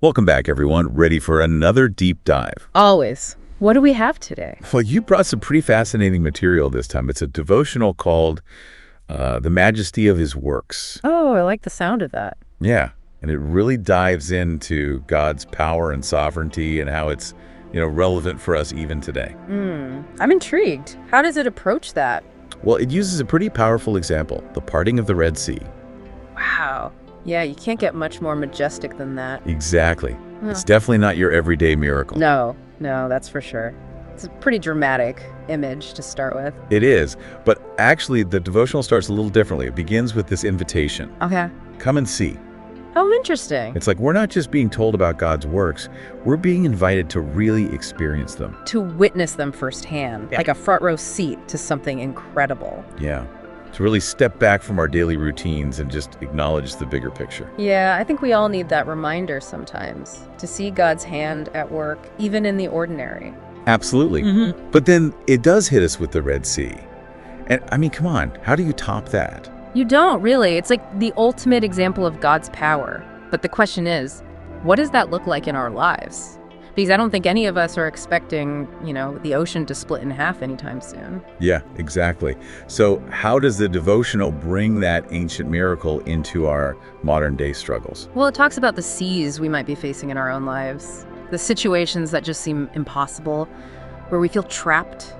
Welcome back, everyone. Ready for another deep dive. Always. What do we have today? Well, you brought some pretty fascinating material this time. It's a devotional called The Majesty of His Works. Oh, I like the sound of that. Yeah, and it really dives into God's power and sovereignty and how it's, relevant for us even today. I'm intrigued. How does it approach that? Well, it uses a pretty powerful example, the parting of the Red Sea. Wow. Yeah, you can't get much more majestic than that. Exactly. It's definitely not your everyday miracle. No, that's for sure. It's a pretty dramatic image to start with. It is, but actually the devotional starts a little differently. It begins with this invitation. Okay. Come and see. Oh, interesting. It's like we're not just being told about God's works, we're being invited to really experience them. To witness them firsthand, Yeah. like a front row seat to something incredible. Yeah. To really step back from our daily routines and just acknowledge the bigger picture. Yeah, I think we all need that reminder sometimes, to see God's hand at work, even in the ordinary. Absolutely. But then it does hit us with the Red Sea. And I mean, come on, how do you top that? You don't, really. It's like the ultimate example of God's power. But the question is, what does that look like in our lives? Because I don't think any of us are expecting, the ocean to split in half anytime soon. Yeah, exactly. So how does the devotional bring that ancient miracle into our modern day struggles? Well, it talks about the seas we might be facing in our own lives, the situations that just seem impossible, where we feel trapped,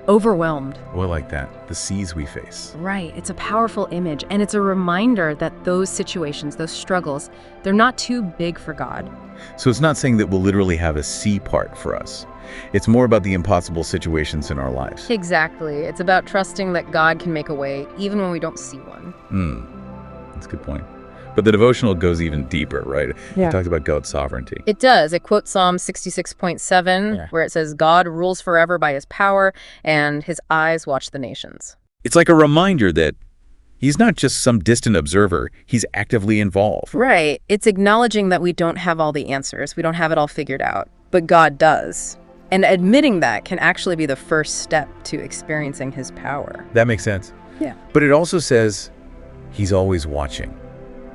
overwhelmed. Well, like that, the seas we face. Right. It's a powerful image, and it's a reminder that those situations, those struggles, they're not too big for God. So it's not saying that we'll literally have a sea part for us. It's more about the impossible situations in our lives. Exactly. It's about trusting that God can make a way, even when we don't see one. That's a good point. But the devotional goes even deeper, right? Yeah. It talks about God's sovereignty. It does. It quotes Psalm 66.7, where it says, God rules forever by his power, and his eyes watch the nations. It's like a reminder that he's not just some distant observer, he's actively involved. Right. It's acknowledging that we don't have all the answers. We don't have it all figured out. But God does. And admitting that can actually be the first step to experiencing his power. That makes sense. Yeah. But it also says he's always watching.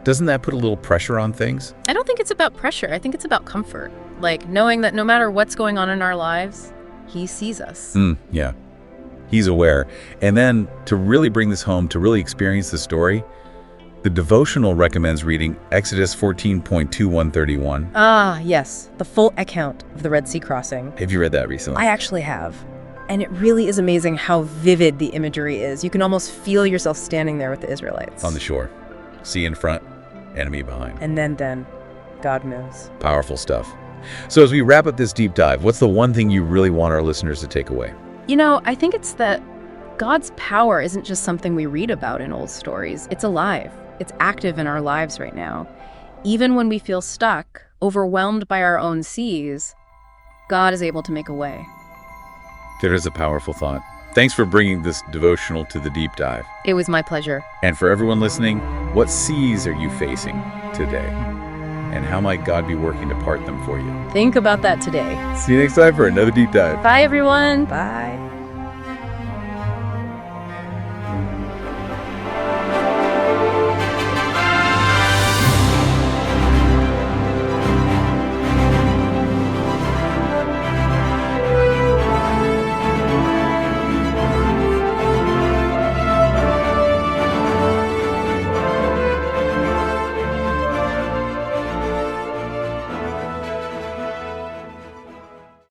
Doesn't that put a little pressure on things? I don't think it's about pressure. I think it's about comfort. Like knowing that no matter what's going on in our lives, he sees us. Yeah. He's aware. And then to really bring this home, to really experience the story, the devotional recommends reading Exodus 14.2131. Ah, yes. The full account of the Red Sea crossing. Have you read that recently? I actually have. And it really is amazing how vivid the imagery is. You can almost feel yourself standing there with the Israelites. On the shore. Sea in front, enemy behind. And then God moves. Powerful stuff. So as we wrap up this deep dive, what's the one thing you really want our listeners to take away? I think it's that God's power isn't just something we read about in old stories. It's alive. It's active in our lives right now. Even when we feel stuck, overwhelmed by our own seas, God is able to make a way. There is a powerful thought. Thanks for bringing this devotional to the deep dive. It was my pleasure. And for everyone listening, what seas are you facing today? And how might God be working to part them for you? Think about that today. See you next time for another deep dive. Bye, everyone. Bye.